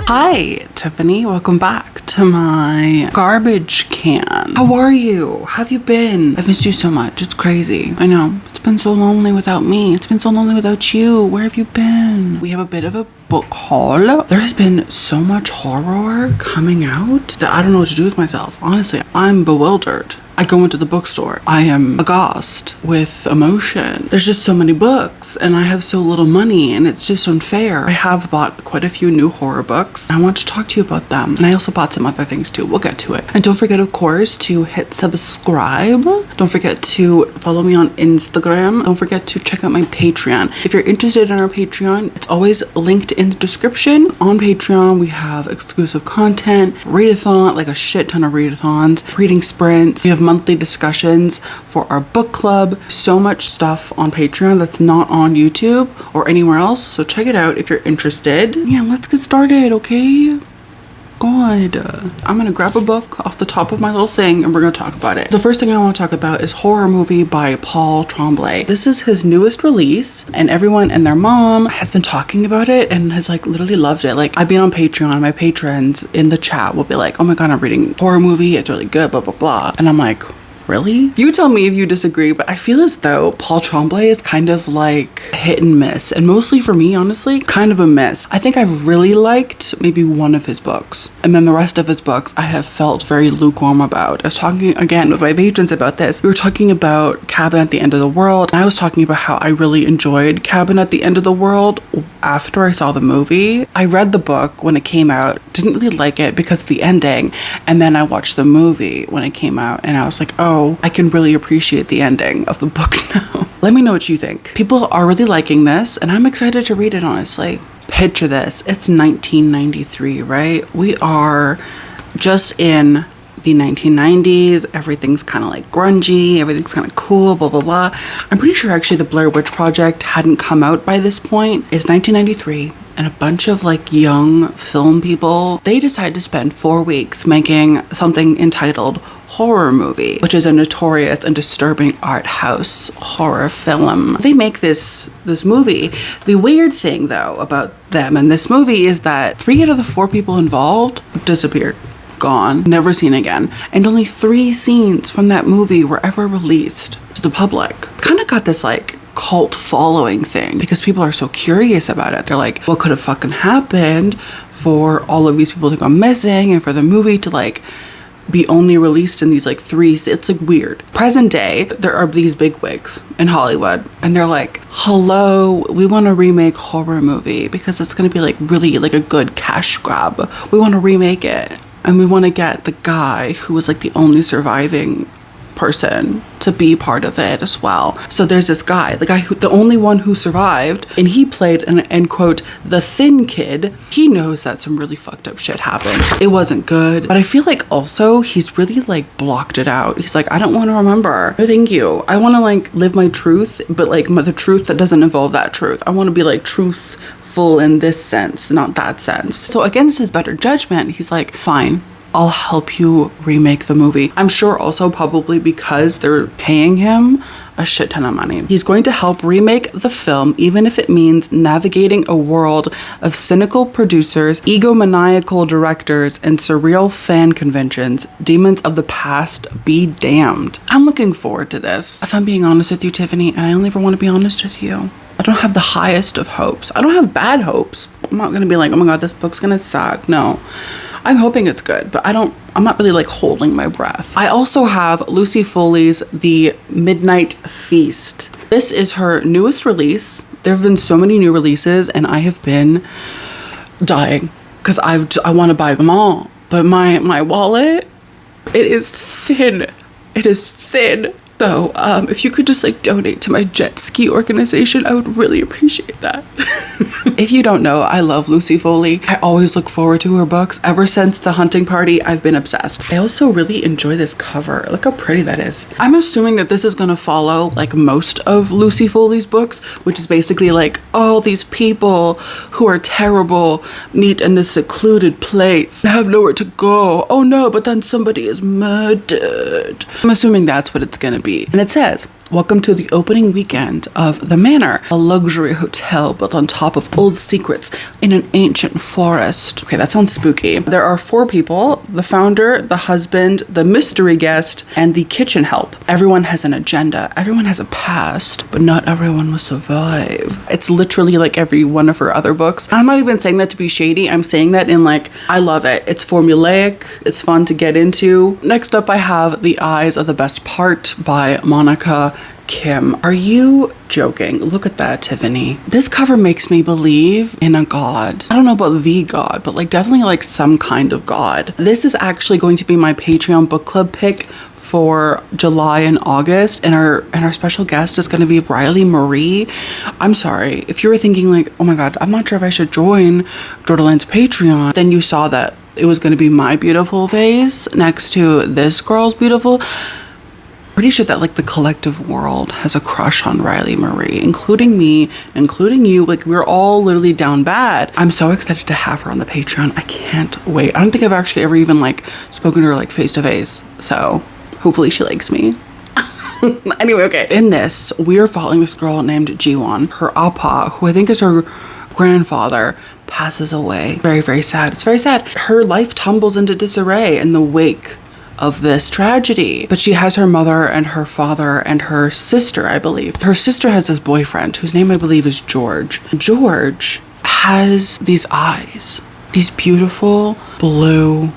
Hi, Tiffany. Welcome back to my garbage can. How are you? How have you been? I've missed you so much. It's crazy. I know. It's been so lonely without me. It's been so lonely without you. Where have you been? We have a bit of a book haul. There has been so much horror coming out that I don't know what to do with myself. Honestly, I'm bewildered. I go into the bookstore. I am aghast with emotion. There's just so many books and I have so little money and it's just unfair. I have bought quite a few new horror books. I want to talk to you about them. And I also bought some other things too. We'll get to it. And don't forget, of course, to hit subscribe. Don't forget to follow me on Instagram. Don't forget to check out my Patreon. If you're interested in our Patreon, it's always linked in the description. On Patreon, we have exclusive content, readathon, like a shit ton of readathons, reading sprints. We have monthly discussions for our book club. So much stuff on Patreon that's not on YouTube or anywhere else. So check it out if you're interested. Yeah, let's get started, okay? God. I'm gonna grab a book off the top of my little thing and we're gonna talk about it. The first thing I want to talk about is Horror Movie by Paul Tremblay. This is his newest release and everyone and their mom has been talking about it and has like literally loved it. Like, I've been on Patreon, my patrons in the chat will be like, oh my god, I'm reading Horror Movie, it's really good, blah blah blah. And I'm like, really? You tell me if you disagree, but I feel as though Paul Tremblay is kind of like hit and miss, and mostly for me, honestly, kind of a miss. I think I've really liked maybe one of his books, and then the rest of his books I have felt very lukewarm about. I was talking again with my patrons about this. We were talking about Cabin at the End of the World, and I was talking about how I really enjoyed Cabin at the End of the World after I saw the movie. I read the book when it came out, didn't really like it because of the ending, and then I watched the movie when it came out, and I was like, oh, I can really appreciate the ending of the book now. Let me know what you think. People are really liking this and I'm excited to read it, honestly. Picture this. It's 1993, right? We are just in the 1990s. Everything's kind of like grungy. Everything's kind of cool, blah, blah, blah. I'm pretty sure actually the Blair Witch Project hadn't come out by this point. It's 1993. And a bunch of like young film people, they decide to spend 4 weeks making something entitled Horror Movie, which is a notorious and disturbing art house horror film. They make this movie. The weird thing though about them and this movie is that 3 out of the 4 people involved disappeared, gone, never seen again. And only 3 scenes from that movie were ever released to the public. Kind of got this like cult following thing because people are so curious about it. They're like, what could have fucking happened for all of these people to go missing and for the movie to like be only released in these like 3, it's like weird. Present day, there are these bigwigs in Hollywood and they're like, hello, we want to remake Horror Movie because it's going to be like really like a good cash grab. We want to remake it and we want to get the guy who was like the only surviving person to be part of it as well. So there's this guy, the only one who survived, and he played an end quote the thin kid. He knows that some really fucked up shit happened. It wasn't good, but I feel like also he's really like blocked it out. He's like, I don't want to remember. No, thank you. I want to like live my truth, but like the truth that doesn't involve that truth. I want to be like truthful in this sense, not that sense. So against his better judgment, he's like, fine, I'll help you remake the movie. I'm sure also probably because they're paying him a shit ton of money. He's going to help remake the film, even if it means navigating a world of cynical producers, egomaniacal directors, and surreal fan conventions. Demons of the past be damned. I'm looking forward to this. If I'm being honest with you, Tiffany, and I only ever want to be honest with you, I don't have the highest of hopes. I don't have bad hopes. I'm not gonna be like, oh my god, this book's gonna suck. No. I'm hoping it's good, but I'm not really like holding my breath. I also have Lucy Foley's The Midnight Feast. This is her newest release. There have been so many new releases and I have been dying because I want to buy them all. But my wallet, it is thin. It is thin. So if you could just like donate to my jet ski organization, I would really appreciate that. If you don't know, I love Lucy Foley. I always look forward to her books. Ever since The Hunting Party, I've been obsessed. I also really enjoy this cover. Look how pretty that is. I'm assuming that this is gonna follow like most of Lucy Foley's books, which is basically like all these people who are terrible meet in this secluded place and have nowhere to go. Oh no, but then somebody is murdered. I'm assuming that's what it's gonna be. And it says, Welcome to the opening weekend of The Manor, a luxury hotel built on top of old secrets in an ancient forest. Okay, that sounds spooky. There are 4 people: the founder, the husband, the mystery guest, and the kitchen help. Everyone has an agenda. Everyone has a past, but not everyone will survive. It's literally like every one of her other books. I'm not even saying that to be shady. I'm saying that in like, I love it. It's formulaic. It's fun to get into. Next up, I have The Eyes Are the Best Part by Monica Kim. Are you joking? Look at that, Tiffany. This cover makes me believe in a god. I don't know about the god, but like definitely like some kind of god. This is actually going to be my Patreon book club pick for July and August, and our special guest is going to be Riley Marie. I'm sorry if you were thinking like, oh my god, I'm not sure if I should join Jordalen's Patreon. Then you saw that it was going to be my beautiful face next to this girl's beautiful. Pretty sure that like the collective world has a crush on Riley Marie, including me, including you. Like, we're all literally down bad. I'm so excited to have her on the Patreon. I can't wait. I don't think I've actually ever even like spoken to her like face to face, so hopefully she likes me. Anyway, okay, in this we are following this girl named Jiwon. Her appa, who I think is her grandfather, passes away. Very, very sad. It's very sad. Her life tumbles into disarray in the wake of this tragedy, but she has her mother and her father and her sister, I believe. Her sister has this boyfriend whose name I believe is George. George has these eyes, these beautiful blue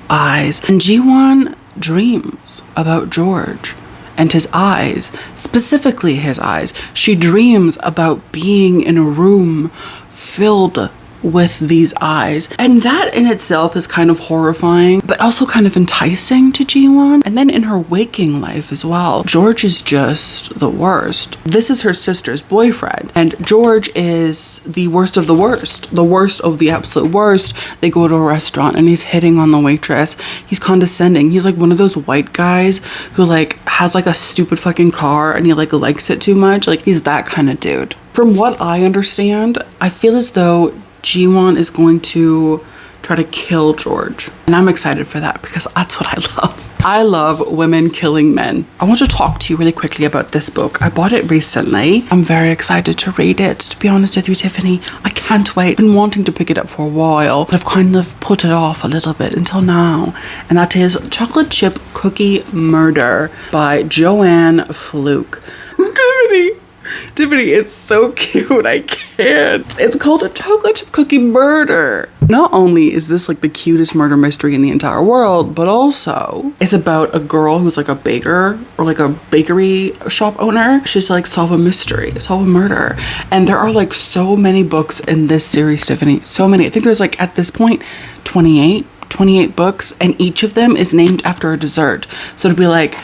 eyes, and Jiwon dreams about George and his eyes, specifically his eyes. She dreams about being in a room filled with these eyes, and that in itself is kind of horrifying, but also kind of enticing to Jiwon. And then in her waking life as well, George is just the worst. This is her sister's boyfriend, and George is the worst of the worst of the absolute worst. They go to a restaurant and he's hitting on the waitress. He's condescending. He's like one of those white guys who like has like a stupid fucking car and he like likes it too much. Like, he's that kind of dude. From what I understand, I feel as though Jiwon is going to try to kill George. And I'm excited for that because that's what I love. I love women killing men. I want to talk to you really quickly about this book. I bought it recently. I'm very excited to read it, to be honest with you, Tiffany. I can't wait. I've been wanting to pick it up for a while, but I've kind of put it off a little bit until now. And that is Chocolate Chip Cookie Murder by Joanne Fluke. Tiffany, it's so cute. I can't. It's called A Chocolate Chip Cookie Murder. Not only is this like the cutest murder mystery in the entire world, but also it's about a girl who's like a baker or like a bakery shop owner. She's like solve a mystery, solve a murder. And there are like so many books in this series, Tiffany. So many. I think there's like at this point 28 books, and each of them is named after a dessert. So it'd be like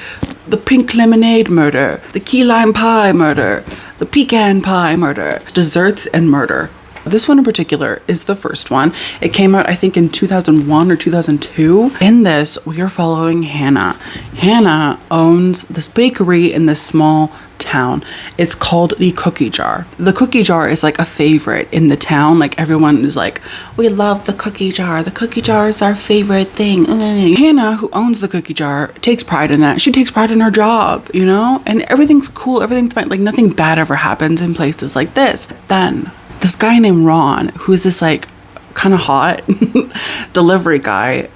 the pink lemonade murder, the key lime pie murder, the pecan pie murder, desserts and murder. This one in particular is the first one. It came out, I think, in 2001 or 2002. In this, we are following Hannah. Hannah owns this bakery in this small town. It's called the Cookie Jar. The Cookie Jar is like a favorite in the town. Like, everyone is like, we love the Cookie Jar. The Cookie Jar is our favorite thing. Hannah, who owns the Cookie Jar, takes pride in that. She takes pride in her job, you know? And everything's cool. Everything's fine. Like, nothing bad ever happens in places like this. Then this guy named Ron, who's this like kind of hot delivery guy,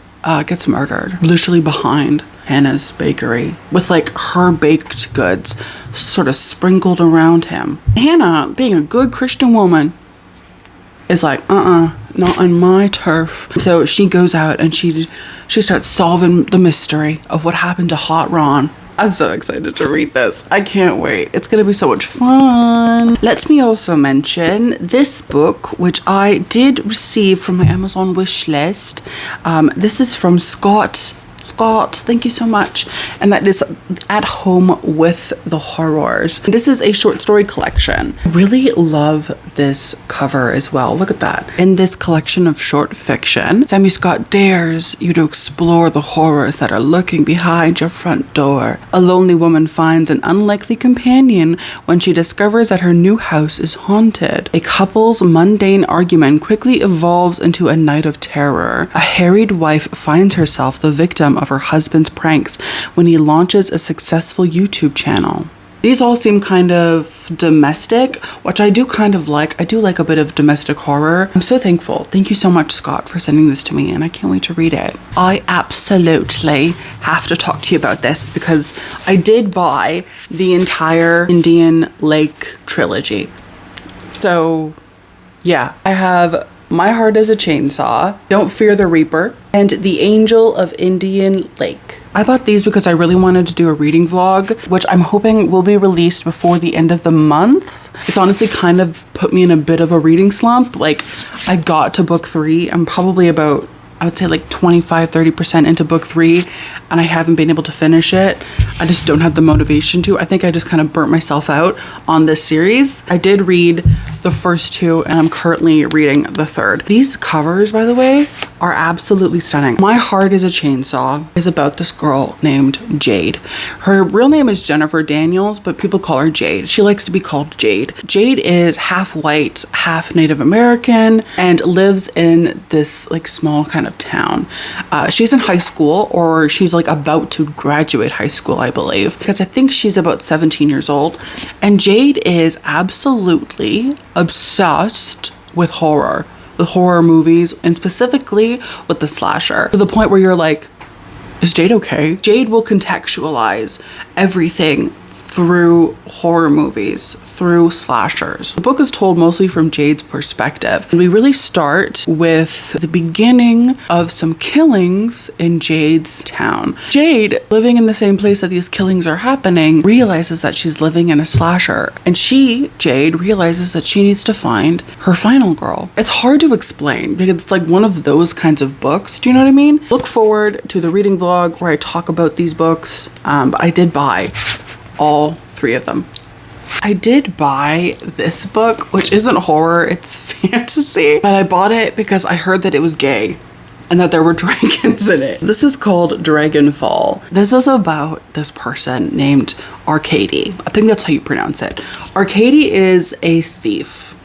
gets murdered literally behind Hannah's bakery with like her baked goods sort of sprinkled around him. Hannah, being a good Christian woman, is like, not on my turf. So she goes out and she starts solving the mystery of what happened to hot Ron. I'm so excited to read this. I can't wait. It's going to be so much fun. Let me also mention this book, which I did receive from my Amazon wish list. This is from Scott, thank you so much. And that is At Home with the Horrors. This is a short story collection. I really love this cover as well. Look at that. In this collection of short fiction, Sammy Scott dares you to explore the horrors that are lurking behind your front door. A lonely woman finds an unlikely companion when she discovers that her new house is haunted. A couple's mundane argument quickly evolves into a night of terror. A harried wife finds herself the victim of her husband's pranks when he launches a successful YouTube channel. These all seem kind of domestic, which I do kind of like. I do like a bit of domestic horror. I'm so thankful. Thank you so much, Scott, for sending this to me, and I can't wait to read it. I absolutely have to talk to you about this because I did buy the entire Indian Lake trilogy. So yeah, I have My Heart is a Chainsaw, Don't Fear the Reaper, and The Angel of Indian Lake. I bought these because I really wanted to do a reading vlog, which I'm hoping will be released before the end of the month. It's honestly kind of put me in a bit of a reading slump. Like, I got to book 3. I'm probably about, I would say like 25-30% into book 3, and I haven't been able to finish it. I just don't have the motivation to. I think I just kind of burnt myself out on this series. I did read the first 2, and I'm currently reading the 3rd. These covers, by the way, are absolutely stunning. My Heart is a Chainsaw is about this girl named Jade. Her real name is Jennifer Daniels, but people call her Jade. She likes to be called Jade. Jade is half white, half Native American, and lives in this like small kind of town. She's in high school, or she's like about to graduate high school, I believe, because I think she's about 17 years old. And Jade is absolutely obsessed with horror movies, and specifically with the slasher, to the point where you're like, is Jade okay? Jade will contextualize everything through horror movies, through slashers. The book is told mostly from Jade's perspective. And we really start with the beginning of some killings in Jade's town. Jade, living in the same place that these killings are happening, realizes that she's living in a slasher. And she, Jade, realizes that she needs to find her final girl. It's hard to explain because it's like one of those kinds of books. Do you know what I mean? Look forward to the reading vlog where I talk about these books. But I did buy all 3 of them. I did buy this book, which isn't horror, it's fantasy, but I bought it because I heard that it was gay and that there were dragons in it. This is called Dragonfall. This is about this person named Arcady. I think that's how you pronounce it. Arcady is a thief.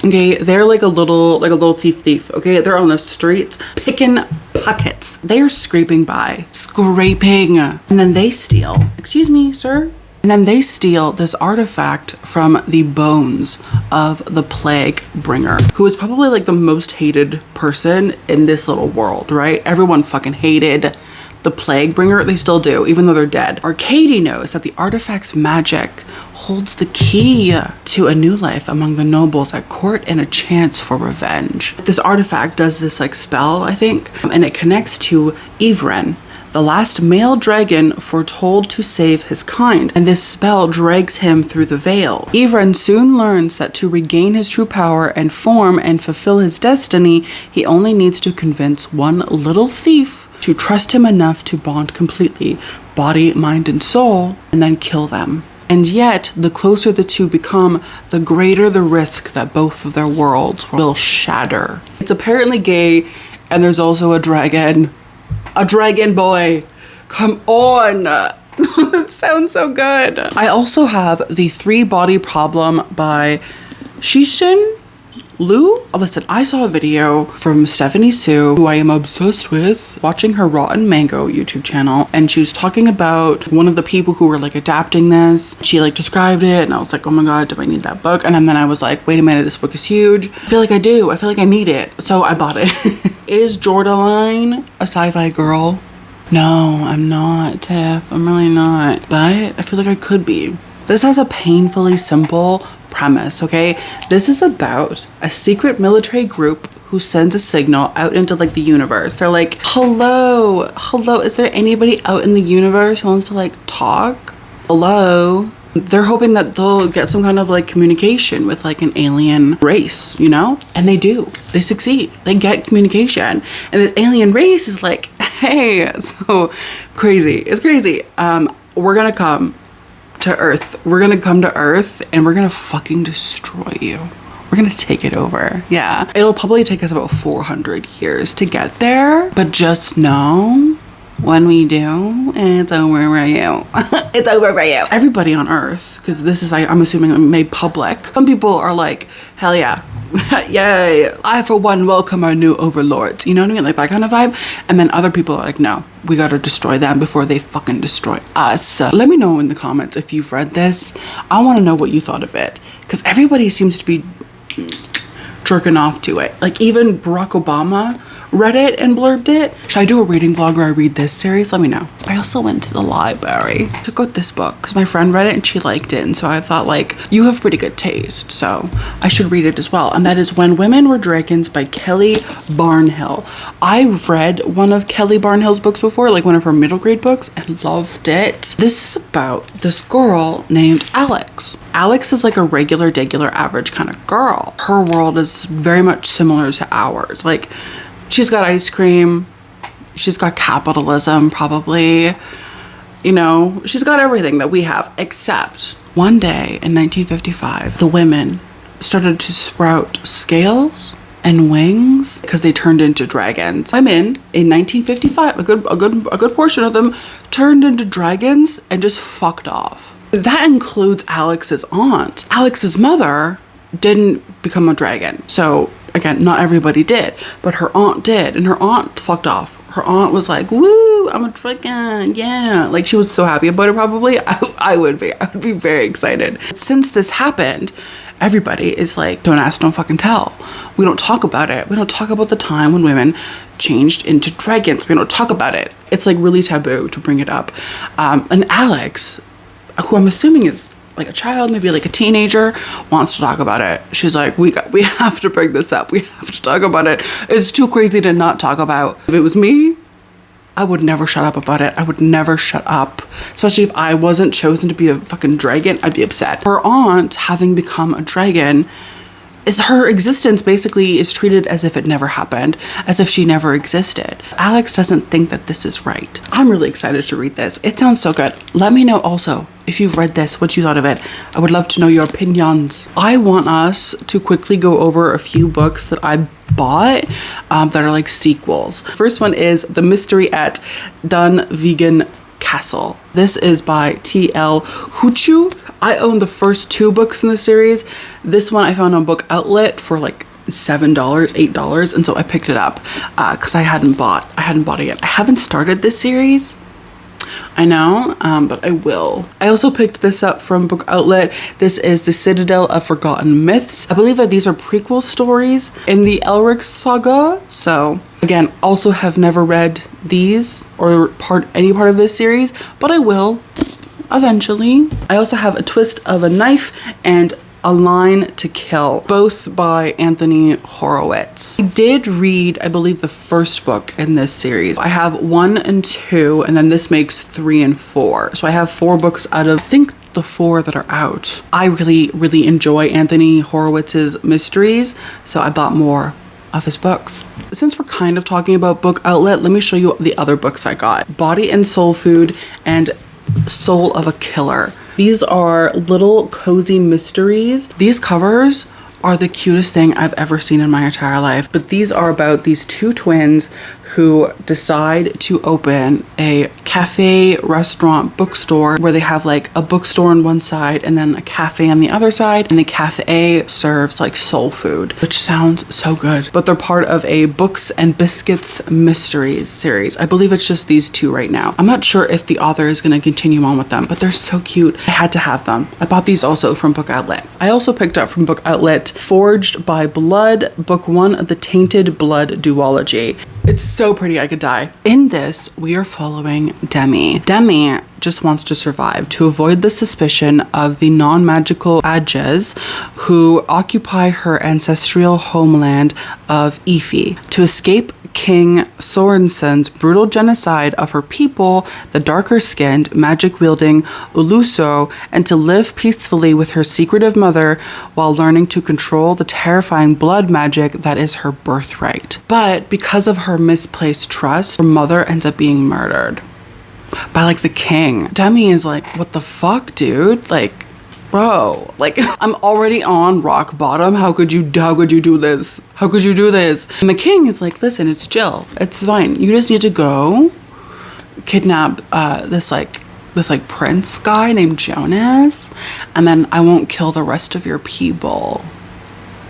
Okay, they're like a little thief. Okay, they're on the streets picking pockets. They are scraping, and then they steal. Excuse me, sir. And then they steal this artifact from the bones of the plague bringer, who is probably like the most hated person in this little world, right? Everyone fucking hated the plague bringer. They still do, even though they're dead. Arcady knows that the artifact's magic holds the key to a new life among the nobles at court and a chance for revenge. This artifact does this like spell, I think, and it connects to Ivren, the last male dragon foretold to save his kind, and this spell drags him through the veil. Ivren soon learns that to regain his true power and form and fulfill his destiny, he only needs to convince one little thief to trust him enough to bond completely, body, mind, and soul, and then kill them. And yet, the closer the two become, the greater the risk that both of their worlds will shatter. It's apparently gay, and there's also a dragon. A dragon boy. Come on. It sounds so good. I also have The 3-Body Problem by Shishin Lu. Oh, listen, I saw a video from Stephanie Sue, who I am obsessed with, watching her Rotten Mango YouTube channel, and she was talking about one of the people who were like adapting this. She like described it, and I was like, oh my god, do I need that book? And then I was like, wait a minute, this book is huge. I feel like I do. I feel like I need it. So I bought it. Is Jordaline a sci-fi girl? No, I'm not, Tiff. I'm really not. But I feel like I could be. This has a painfully simple premise, okay? This is about a secret military group who sends a signal out into like the universe. They're like, hello, is there anybody out in the universe who wants to like talk? Hello? They're hoping that they'll get some kind of like communication with like an alien race, you know? And they do. They succeed. They get communication. And this alien race is like, hey, so crazy. It's crazy. We're gonna come to Earth. We're gonna come to Earth and we're gonna fucking destroy you. We're gonna take it over. Yeah. It'll probably take us about 400 years to get there. But just know when we do, it's over for you. It's over for you. Everybody on earth, because this is, I'm assuming, made public. Some people are like, hell yeah. Yay. I, for one, welcome our new overlords. You know what I mean? Like that kind of vibe. And then other people are like, no, we gotta destroy them before they fucking destroy us. Let me know in the comments if you've read this. I want to know what you thought of it. Because everybody seems to be jerking off to it. Like even Barack Obama read it and blurbed it. Should I do a reading vlog where I read this series? Let me know. I also went to the library, took out this book because my friend read it and she liked it, and so I thought, like, you have pretty good taste, so I should read it as well. And that is When Women Were Dragons by Kelly Barnhill. I've read one of Kelly Barnhill's books before, like one of her middle grade books, and loved it. This is about this girl named Alex. Alex is like a regular, degular, average kind of girl. Her world is very much similar to ours. Like, she's got ice cream, she's got capitalism, probably, you know, she's got everything that we have, except one day in 1955, the women started to sprout scales and wings because they turned into dragons. Women in 1955, a good portion of them turned into dragons and just fucked off. That includes Alex's aunt. Alex's mother didn't become a dragon. So again, not everybody did, but her aunt did, and her aunt fucked off. Her aunt was like, woo, I'm a dragon, yeah. Like, she was so happy about it, probably. I would be very excited. Since this happened, everybody is like, don't ask, don't fucking tell. We don't talk about it. We don't talk about the time when women changed into dragons. We don't talk about it. It's like really taboo to bring it up. And Alex, who I'm assuming is like a child, maybe like a teenager, wants to talk about it. She's like, we have to bring this up. We have to talk about it. It's too crazy to not talk about. If it was me, I would never shut up about it. I would never shut up. Especially if I wasn't chosen to be a fucking dragon, I'd be upset. Her aunt, having become a dragon, her existence basically is treated as if it never happened, as if she never existed. Alex doesn't think that this is right. I'm really excited to read this. It sounds so good. Let me know also if you've read this, what you thought of it. I would love to know your opinions. I want us to quickly go over a few books that I bought that are like sequels. First one is The Mystery at Dunvegan Castle. This is by T.L. Huchu. I own the first two books in the series. This one I found on Book Outlet for like $7, $8, and so I picked it up because I hadn't bought it yet. I haven't started this series. I know, but I will. I also picked this up from Book Outlet. This is The Citadel of Forgotten Myths. I believe that these are prequel stories in the Elric saga. So again, also have never read these or any part of this series, but I will eventually. I also have A Twist of a Knife and A Line to Kill, both by Anthony Horowitz. I did read, I believe, the first book in this series. I have 1 and 2, and then this makes 3 and 4. So I have 4 books out of, I think, the 4 that are out. I really enjoy Anthony Horowitz's mysteries, so I bought more of his books. Since we're kind of talking about Book Outlet, let me show you the other books I got. Body and Soul Food and Soul of a Killer. These are little cozy mysteries. These covers are the cutest thing I've ever seen in my entire life. But these are about these two twins who decide to open a cafe, restaurant, bookstore where they have like a bookstore on one side and then a cafe on the other side. And the cafe serves like soul food, which sounds so good. But they're part of a Books and Biscuits Mysteries series. I believe it's just these two right now. I'm not sure if the author is going to continue on with them, but they're so cute. I had to have them. I bought these also from Book Outlet. I also picked up from Book Outlet Forged by Blood, Book 1 of the Tainted Blood duology. It's so pretty, I could die. In this, we are following Demi. Demi just wants to survive to avoid the suspicion of the non-magical Adjes who occupy her ancestral homeland of Ifi. To escape King Sorensen's brutal genocide of her people, the darker-skinned, magic-wielding Uluso, and to live peacefully with her secretive mother while learning to control the terrifying blood magic that is her birthright. But because of her misplaced trust, her mother ends up being murdered by like the king. Demi is like, what the fuck, dude? Like, bro, like, I'm already on rock bottom. How could you do this? How could you do this? And the king is like, listen, it's chill. It's fine. You just need to go kidnap this prince guy named Jonas, and then I won't kill the rest of your people.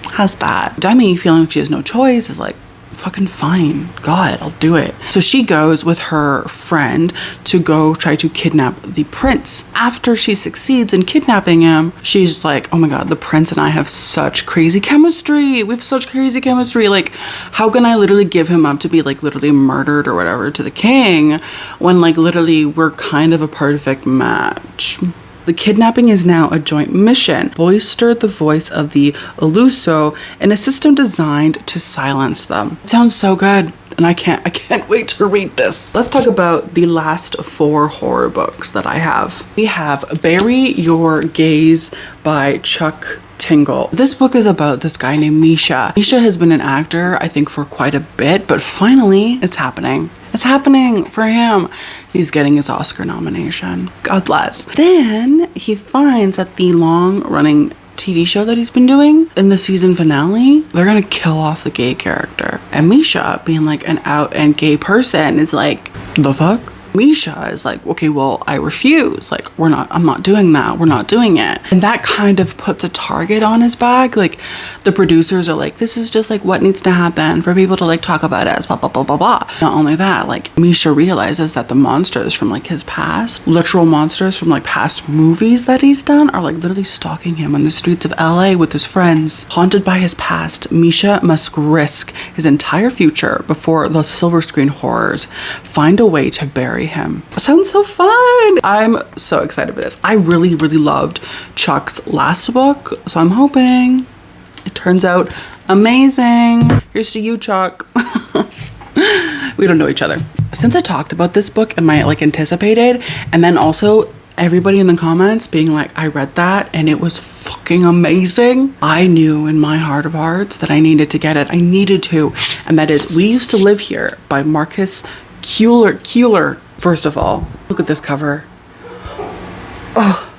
How's that? Demi, feeling like she has no choice, is like, fucking fine, God, I'll do it. So she goes with her friend to go try to kidnap the prince. After she succeeds in kidnapping him, she's like, oh my God, the prince and I have such crazy chemistry. We have such crazy chemistry. Like, how can I literally give him up to be like literally murdered or whatever to the king when like literally we're kind of a perfect match? The kidnapping is now a joint mission. Bolster the voice of the Eluso in a system designed to silence them. It sounds so good, and I can't wait to read this. Let's talk about the last 4 horror books that I have. We have Bury Your Gaze by Chuck Tingle. This book is about this guy named Misha. Misha has been an actor, I think, for quite a bit, but finally it's happening. It's happening for him. He's getting his Oscar nomination. God bless. Then he finds that the long-running TV show that he's been doing, in the season finale, they're gonna kill off the gay character. And Misha, being like an out and gay person, is like, the fuck? Misha is like, okay, well, I refuse. Like, I'm not doing that. We're not doing it. And that kind of puts a target on his back. Like, the producers are like, this is just like what needs to happen for people to like talk about us, blah, blah, blah, blah, blah. Not only that, like, Misha realizes that the monsters from like his past, literal monsters from like past movies that he's done, are like literally stalking him on the streets of LA with his friends. Haunted by his past, Misha must risk his entire future before the silver screen horrors find a way to bury him. Sounds so fun. I'm so excited for this. I really, really loved Chuck's last book, so I'm hoping it turns out amazing. Here's to you, Chuck. We don't know each other. Since I talked about this book, am I like anticipated? And then also everybody in the comments being like, I read that and it was fucking amazing. I knew in my heart of hearts that I needed to get it. I needed to. And that is We Used to Live Here by Marcus Keeler. First of all, look at this cover. Oh,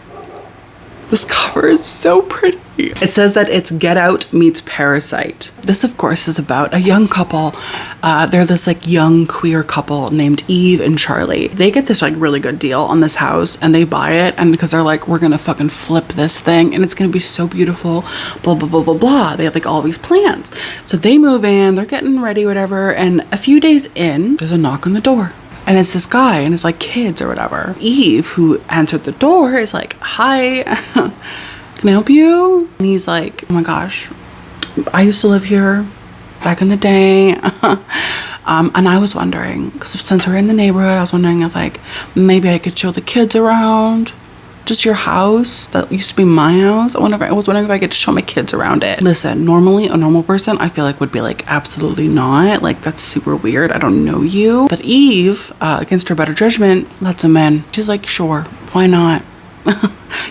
this cover is so pretty. It says that it's Get Out meets Parasite. This, of course, is about a young couple. They're this like young queer couple named Eve and Charlie. They get this like really good deal on this house and they buy it, and because they're like, we're gonna fucking flip this thing and it's gonna be so beautiful, blah, blah, blah, blah, blah. They have like all these plans. So they move in, they're getting ready, whatever, and a few days in, there's a knock on the door. And it's this guy and it's like kids or whatever. Eve, who answered the door, is like, hi, can I help you? And he's like, oh my gosh, I used to live here back in the day. And I was wondering, because since we're in the neighborhood, I was wondering if like maybe I could show the kids around just your house that used to be my house. I was wondering if I could show my kids around it. Listen, normally a normal person I feel like would be like, absolutely not. Like, that's super weird. I don't know you. But Eve, against her better judgment, lets him in. She's like, sure, why not?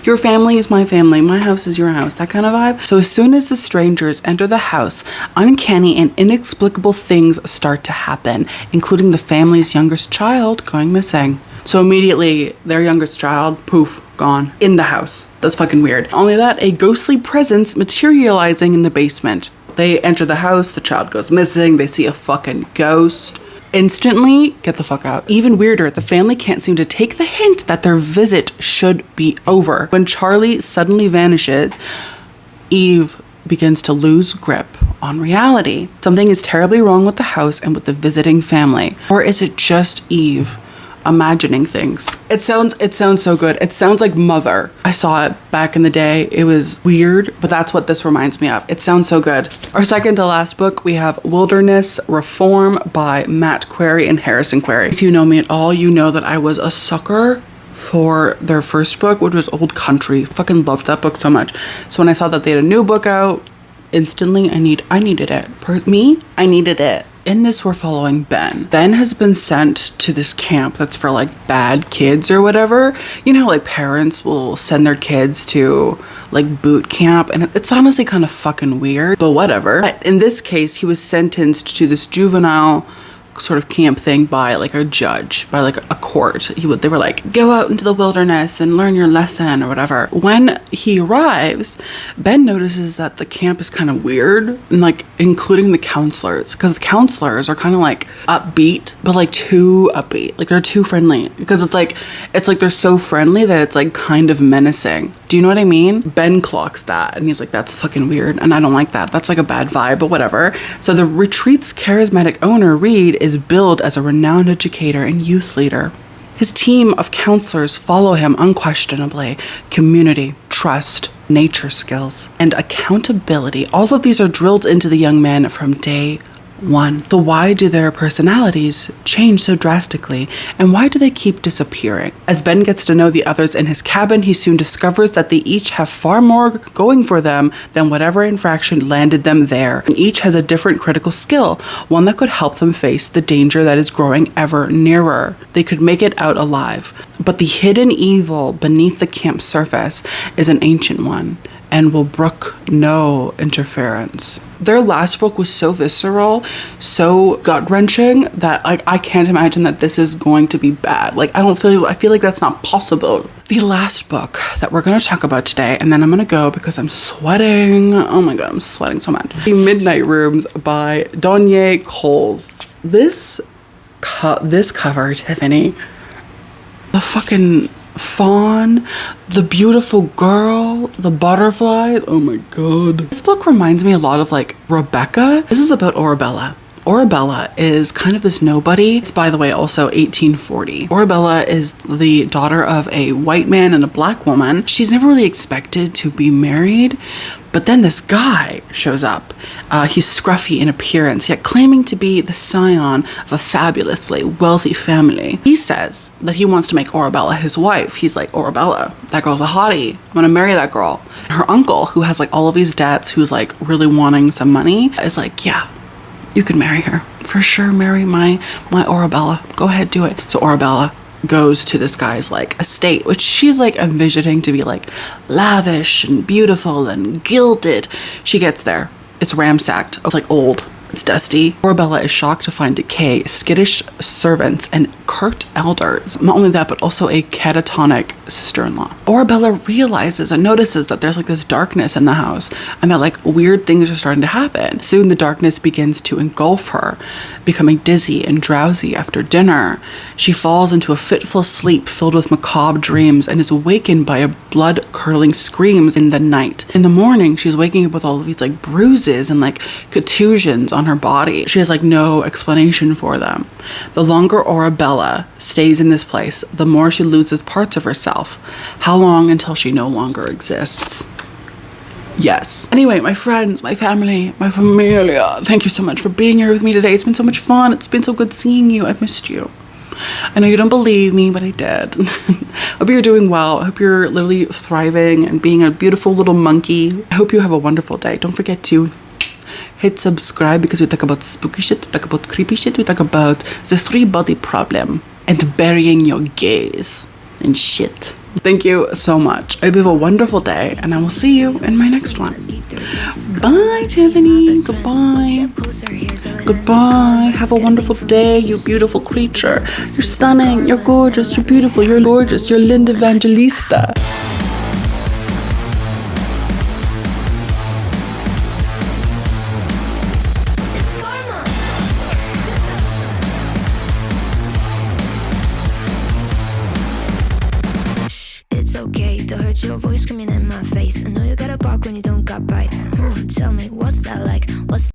Your family is my family. My house is your house. That kind of vibe. So as soon as the strangers enter the house, uncanny and inexplicable things start to happen, including the family's youngest child going missing. So immediately their youngest child, poof, gone in the house. That's fucking weird. Only that, a ghostly presence materializing in the basement. They enter the house, the child goes missing, they see a fucking ghost. Instantly, get the fuck out. Even weirder, the family can't seem to take the hint that their visit should be over. When Charlie suddenly vanishes, Eve begins to lose grip on reality. Something is terribly wrong with the house and with the visiting family. Or is it just Eve imagining things? It sounds so good. It sounds like Mother. I saw it back in the day. It was weird, but that's what this reminds me of. It sounds so good. Our second to last book, we have Wilderness Reform by Matt Query and Harrison Query. If you know me at all, you know that I was a sucker for their first book, which was Old Country. Fucking loved that book so much. So when I saw that they had a new book out, instantly I needed it. I needed it. In this, we're following Ben. Ben has been sent to this camp that's for like bad kids or whatever. You know, like parents will send their kids to like boot camp, and it's honestly kind of fucking weird, but whatever. But in this case, he was sentenced to this juvenile sort of camp thing by like a judge, by like a court. They were like, go out into the wilderness and learn your lesson or whatever. When he arrives, Ben notices that the camp is kind of weird, and like including the counselors, because the counselors are kind of like upbeat, but like too upbeat. Like they're too friendly, because it's like they're so friendly that it's like kind of menacing. Do you know what I mean? Ben clocks that and he's like, that's fucking weird and I don't like that. That's like a bad vibe, but whatever. So the retreat's charismatic owner, Reed, is billed as a renowned educator and youth leader. His team of counselors follow him unquestionably. Community, trust, nature skills, and accountability. All of these are drilled into the young men from day one. So why do their personalities change so drastically, and why do they keep disappearing? As Ben gets to know the others in his cabin, he soon discovers that they each have far more going for them than whatever infraction landed them there. And each has a different critical skill, one that could help them face the danger that is growing ever nearer. They could make it out alive, but the hidden evil beneath the camp's surface is an ancient one and will brook no interference. Their last book was so visceral, so gut-wrenching that like I can't imagine that this is going to be bad. Like I feel like that's not possible. The last book that we're going to talk about today, and then I'm going to go because I'm sweating. Oh my god, I'm sweating so much. The Midnight Rooms by Donier Coles. This cover, Tiffany. The fucking fawn, the beautiful girl, the butterfly. Oh my god. This book reminds me a lot of like Rebecca. This is about Orabella. Orabella is kind of this nobody. It's, by the way, also 1840. Orabella is the daughter of a white man and a black woman. She's never really expected to be married, but then this guy shows up. He's scruffy in appearance, yet claiming to be the scion of a fabulously wealthy family. He says that he wants to make Orabella his wife. He's like, Orabella, that girl's a hottie. I'm gonna marry that girl. Her uncle, who has like all of these debts, who's like really wanting some money, is like, yeah, you could marry her. For sure, marry my Orabella. Go ahead, do it. So Orabella goes to this guy's like estate, which she's like envisioning to be like lavish and beautiful and gilded. She gets there. It's ransacked. It's like old. It's dusty. Orabella is shocked to find decay, skittish servants, and curt elders. Not only that, but also a catatonic sister-in-law. Orabella realizes and notices that there's like this darkness in the house and that like weird things are starting to happen. Soon the darkness begins to engulf her, becoming dizzy and drowsy after dinner. She falls into a fitful sleep filled with macabre dreams and is awakened by a blood-curdling screams in the night. In the morning, she's waking up with all of these like bruises and like contusions on her body. She has like no explanation for them. The longer Orabella stays in this place, the more she loses parts of herself. How long until she no longer exists? Yes. Anyway, my friends, my family, my familia, thank you so much for being here with me today. It's been so much fun. It's been so good seeing you. I missed you. I know you don't believe me, but I did. I hope you're doing well. I hope you're literally thriving and being a beautiful little monkey. I hope you have a wonderful day. Don't forget to hit subscribe, because we talk about spooky shit, we talk about creepy shit, we talk about the 3-body problem and burying your gays and shit. Thank you so much. I hope you have a wonderful day, and I will see you in my next one. Bye, Tiffany. Goodbye. Goodbye. Have a wonderful day, you beautiful creature. You're stunning. You're gorgeous. You're beautiful. You're gorgeous. You're Linda Evangelista. It's okay to hurt your voice screaming in my face. I know you gotta bark when you don't got bite. Tell me, what's that like? What's